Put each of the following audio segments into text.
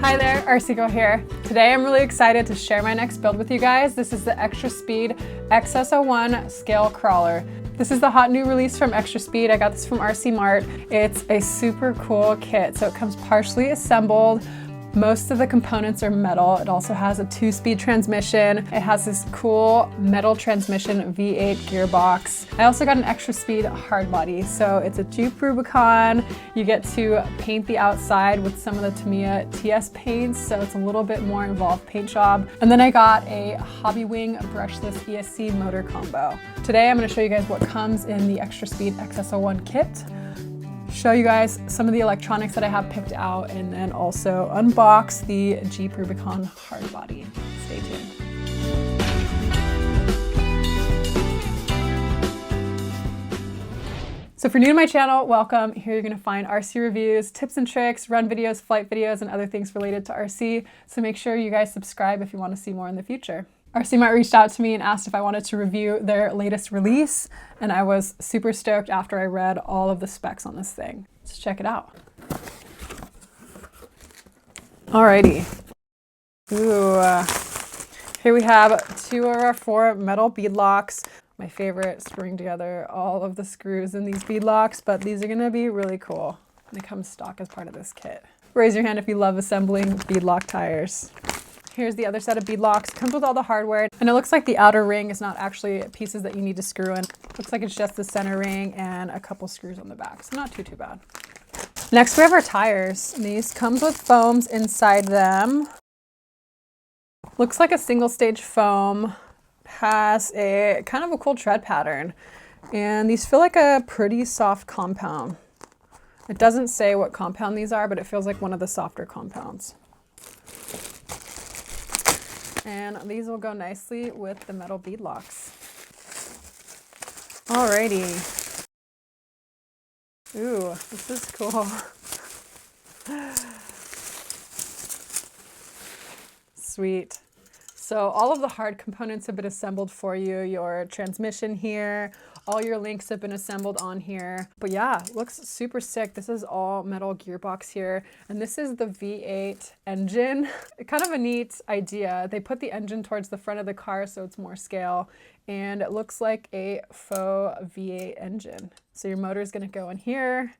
Hi there, RC Girl here. Today I'm really excited to share my next build with you guys. This is the Xtra Speed XS01 scale crawler. This is the hot new release from Xtra Speed. I got this from RCmart. It's a super cool kit. So it comes partially assembled. Most of the components are metal. It also has a 2-speed transmission. It has this cool metal transmission V8 gearbox. I also got an Xtra Speed Hardbody. So it's a Jeep Rubicon. You get to paint the outside with some of the Tamiya TS paints, so it's a little bit more involved paint job. And then I got a Hobbywing brushless ESC motor combo. Today I'm going to show you guys what comes in the Xtra Speed XS01 kit. Show you guys some of the electronics that I have picked out, and then also unbox the Jeep Rubicon Hardbody. Stay tuned. So if you're new to my channel, welcome. Here you're gonna find RC reviews, tips and tricks, run videos, flight videos, and other things related to RC. So make sure you guys subscribe if you wanna see more in the future. RCmart reached out to me and asked if I wanted to review their latest release, and I was super stoked after I read all of the specs on this thing. Let's check it out. Alrighty. Ooh. Here we have 2 of our 4 metal bead locks. My favorite, screwing together all of the screws in these bead locks, but these are gonna be really cool. They come stock as part of this kit. Raise your hand if you love assembling bead lock tires. Here's the other set of bead locks. It comes with all the hardware, and it looks like the outer ring is not actually pieces that you need to screw in. Looks like it's just the center ring and a couple screws on the back, so not too bad. Next we have our tires. These comes with foams inside them. Looks like a single stage foam. Has a kind of a cool tread pattern, and these feel like a pretty soft compound. It doesn't say what compound these are, but it feels like one of the softer compounds. And these will go nicely with the metal bead locks. Alrighty. Ooh, this is cool. Sweet. So all of the hard components have been assembled for you. Your transmission here, all your links have been assembled on here. But yeah, looks super sick. This is all metal gearbox here. And this is the V8 engine. Kind of a neat idea. They put the engine towards the front of the car so it's more scale. And it looks like a faux V8 engine. So your motor is going to go in here.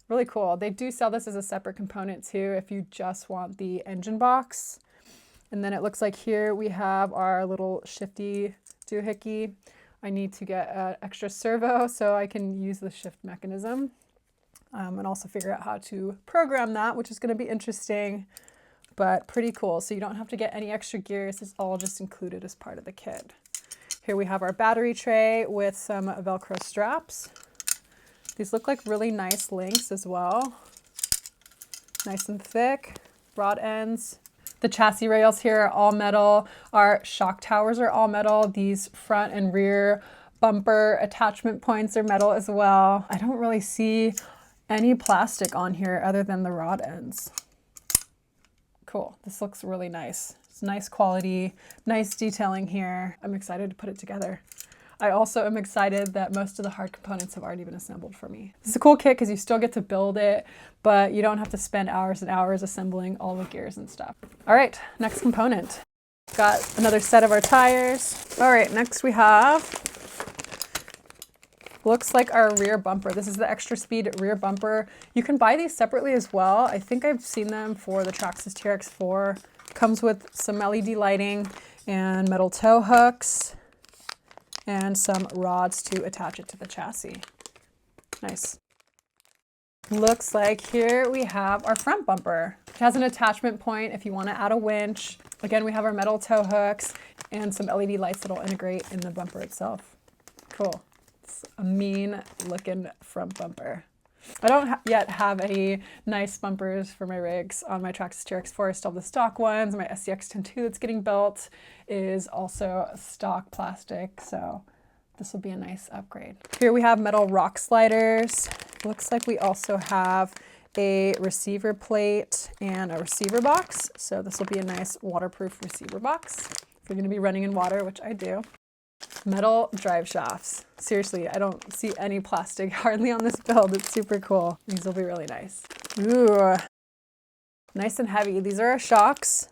Really cool. They do sell this as a separate component too if you just want the engine box. And then it looks like here we have our little shifty doohickey. I need to get an extra servo so I can use the shift mechanism and also figure out how to program that, which is going to be interesting, but pretty cool. So you don't have to get any extra gears. It's all just included as part of the kit. Here we have our battery tray with some Velcro straps. These look like really nice links as well. Nice and thick, broad ends. The chassis rails here are all metal. Our shock towers are all metal. These front and rear bumper attachment points are metal as well. I don't really see any plastic on here other than the rod ends. Cool, this looks really nice. It's nice quality, nice detailing here. I'm excited to put it together. I also am excited that most of the hard components have already been assembled for me. This is a cool kit because you still get to build it, but you don't have to spend hours and hours assembling all the gears and stuff. All right, next component. Got another set of our tires. All right, next we have, looks like our rear bumper. This is the Xtra Speed rear bumper. You can buy these separately as well. I think I've seen them for the Traxxas TRX4. Comes with some LED lighting and metal tow hooks, and some rods to attach it to the chassis. Nice. Looks like here we have our front bumper. It has an attachment point if you want to add a winch. Again, we have our metal tow hooks and some LED lights that'll integrate in the bumper itself. Cool. It's a mean looking front bumper. I don't yet have any nice bumpers for my rigs on my Traxxas TRX4. I still have the stock ones. My SCX-102 that's getting built is also stock plastic, so this will be a nice upgrade. Here we have metal rock sliders. Looks like we also have a receiver plate and a receiver box. So this will be a nice waterproof receiver box if you're going to be running in water, which I do. Metal drive shafts. Seriously, I don't see any plastic hardly on this build. It's super cool. These will be really nice. Ooh. Nice and heavy. These are our shocks,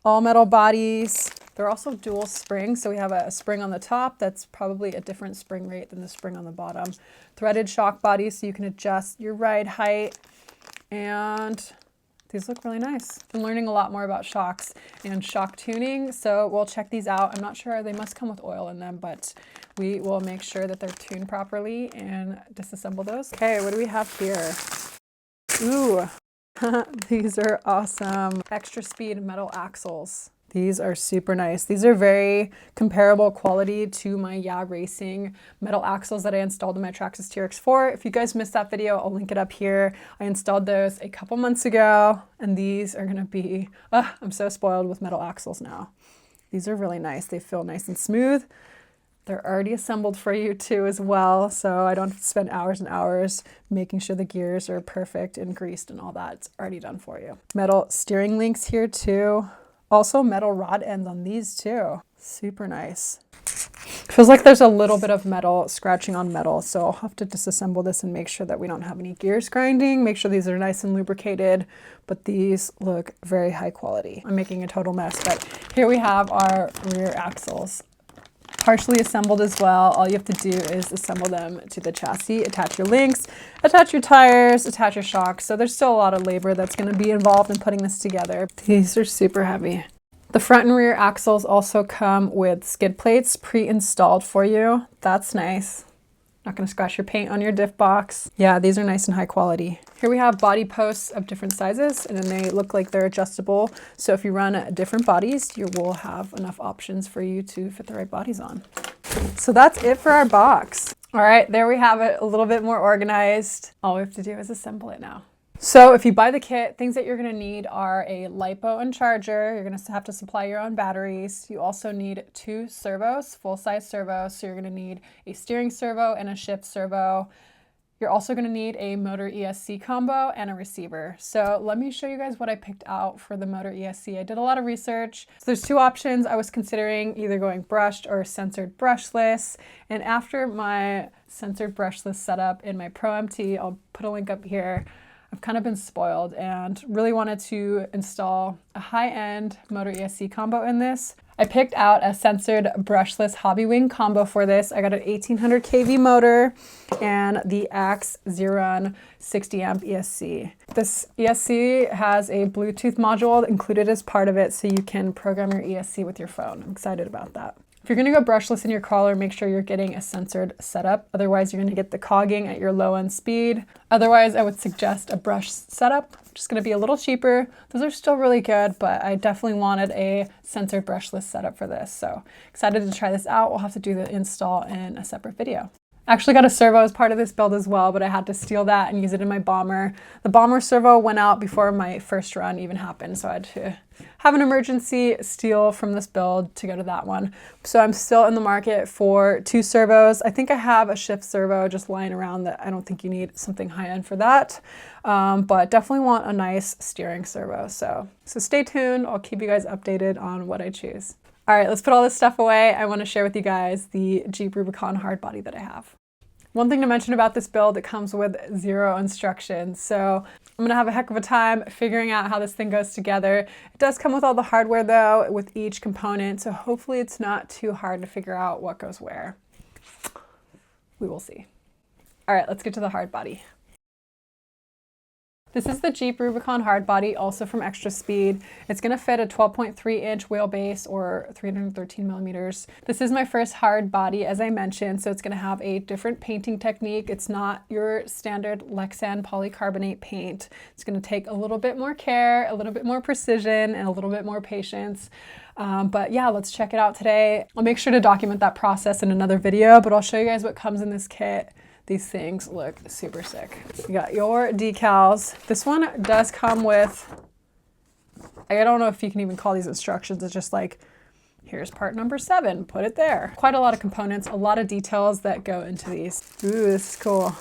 all metal bodies. They're also dual spring, so we have a spring on the top that's probably a different spring rate than the spring on the bottom. Threaded shock bodies so you can adjust your ride height, and these look really nice. I'm learning a lot more about shocks and shock tuning, so we'll check these out. I'm not sure, they must come with oil in them, but we will make sure that they're tuned properly and disassemble those. Okay, what do we have here? Ooh, these are awesome. Xtra Speed metal axles. These are super nice. These are very comparable quality to my Yeah Racing metal axles that I installed in my Traxxas TRX4. If you guys missed that video, I'll link it up here. I installed those a couple months ago, and these are gonna be, I'm so spoiled with metal axles now. These are really nice. They feel nice and smooth. They're already assembled for you too as well, so I don't have to spend hours and hours making sure the gears are perfect and greased and all that. It's already done for you. Metal steering links here too. Also metal rod ends on these too. Super nice. Feels like there's a little bit of metal scratching on metal, so I'll have to disassemble this and make sure that we don't have any gears grinding. Make sure these are nice and lubricated, but these look very high quality. I'm making a total mess, but here we have our rear axles. Partially assembled as well. All you have to do is assemble them to the chassis, attach your links, attach your tires, attach your shocks. So there's still a lot of labor that's going to be involved in putting this together. These are super heavy. The front and rear axles also come with skid plates pre-installed for you. That's nice. Not going to scratch your paint on your diff box. Yeah, these are nice and high quality. Here we have body posts of different sizes, and then they look like they're adjustable. So if you run different bodies, you will have enough options for you to fit the right bodies on. So that's it for our box. All right, there we have it, a little bit more organized. All we have to do is assemble it now. So if you buy the kit, things that you're gonna need are a lipo and charger. You're gonna have to supply your own batteries. You also need 2 servos, full-size servos. So you're gonna need a steering servo and a shift servo. You're also gonna need a motor ESC combo and a receiver. So let me show you guys what I picked out for the motor ESC. I did a lot of research. So there's 2 options. I was considering either going brushed or censored brushless. And after my censored brushless setup in my Pro MT, I'll put a link up here, I've kind of been spoiled and really wanted to install a high-end motor ESC combo in this. I picked out a censored brushless Hobbywing combo for this. I got an 1800 kV motor and the Xtra 60 amp ESC. This ESC has a Bluetooth module included as part of it, so you can program your ESC with your phone. I'm excited about that. If you're gonna go brushless in your crawler, make sure you're getting a censored setup. Otherwise, you're gonna get the cogging at your low end speed. Otherwise, I would suggest a brush setup, which is gonna be a little cheaper. Those are still really good, but I definitely wanted a censored brushless setup for this. So excited to try this out. We'll have to do the install in a separate video. I actually got a servo as part of this build as well, but I had to steal that and use it in my bomber. The bomber servo went out before my first run even happened, so I had to have an emergency steal from this build to go to that one. So I'm still in the market for 2 servos. I think I have a shift servo just lying around that I don't think you need something high-end for that, but definitely want a nice steering servo. So stay tuned. I'll keep you guys updated on what I choose. All right, let's put all this stuff away. I want to share with you guys the Jeep Rubicon Hardbody that I have. One thing to mention about this build, it comes with 0 instructions. So I'm gonna have a heck of a time figuring out how this thing goes together. It does come with all the hardware though, with each component. So hopefully it's not too hard to figure out what goes where. We will see. All right, let's get to the Hardbody. This is the Jeep Rubicon Hardbody, also from Xtra Speed. It's gonna fit a 12.3 inch wheelbase or 313 millimeters. This is my first Hardbody, as I mentioned, so it's gonna have a different painting technique. It's not your standard Lexan polycarbonate paint. It's gonna take a little bit more care, a little bit more precision, and a little bit more patience. But yeah, let's check it out today. I'll make sure to document that process in another video, but I'll show you guys what comes in this kit. These things look super sick. You got your decals. This one does come with, I don't know if you can even call these instructions. It's just like, here's part number 7, put it there. Quite a lot of components, a lot of details that go into these. Ooh, this is cool.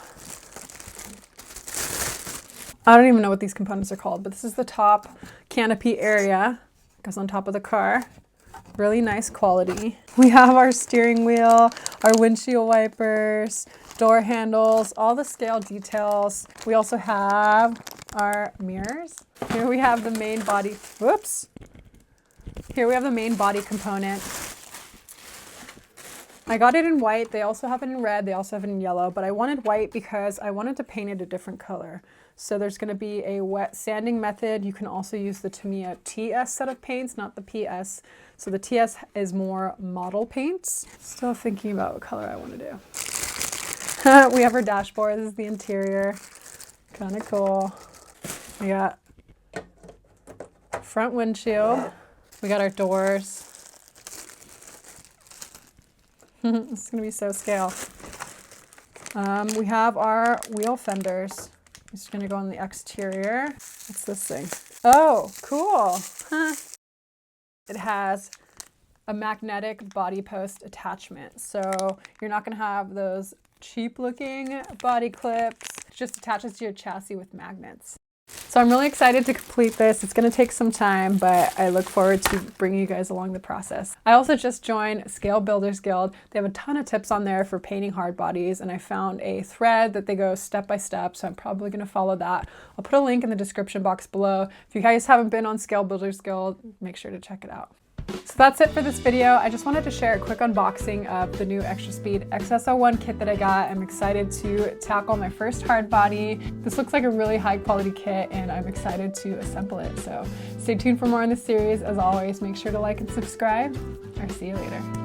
I don't even know what these components are called, but this is the top canopy area. It goes on top of the car. really nice quality. We have our steering wheel, our windshield wipers, door handles, all the scale details. We also have our mirrors. Here we have the main body, whoops. Here we have the main body component. I got it in white. They also have it in red. They also have it in yellow, but I wanted white because I wanted to paint it a different color. So there's going to be a wet sanding method. You can also use the Tamiya TS set of paints, not the PS. So the TS is more model paints. Still thinking about what color I want to do. We have our dashboard. This is the interior. Kind of cool. We got front windshield. We got our doors. It's gonna be so scale. We have our wheel fenders. It's gonna go on the exterior. What's this thing? Oh, cool. Huh. It has a magnetic body post attachment. So you're not gonna have those cheap looking body clips. It just attaches to your chassis with magnets. So I'm really excited to complete this. It's going to take some time, but I look forward to bringing you guys along the process. I also just joined Scale Builders Guild. They have a ton of tips on there for painting hard bodies, and I found a thread that they go step by step, so I'm probably going to follow that. I'll put a link in the description box below. If you guys haven't been on Scale Builders Guild, make sure to check it out. So that's it for this video. I just wanted to share a quick unboxing of the new Xtra Speed XS01 kit that I got. I'm excited to tackle my first hard body. This looks like a really high quality kit and I'm excited to assemble it. So stay tuned for more in this series. As always, make sure to like and subscribe. I'll see you later.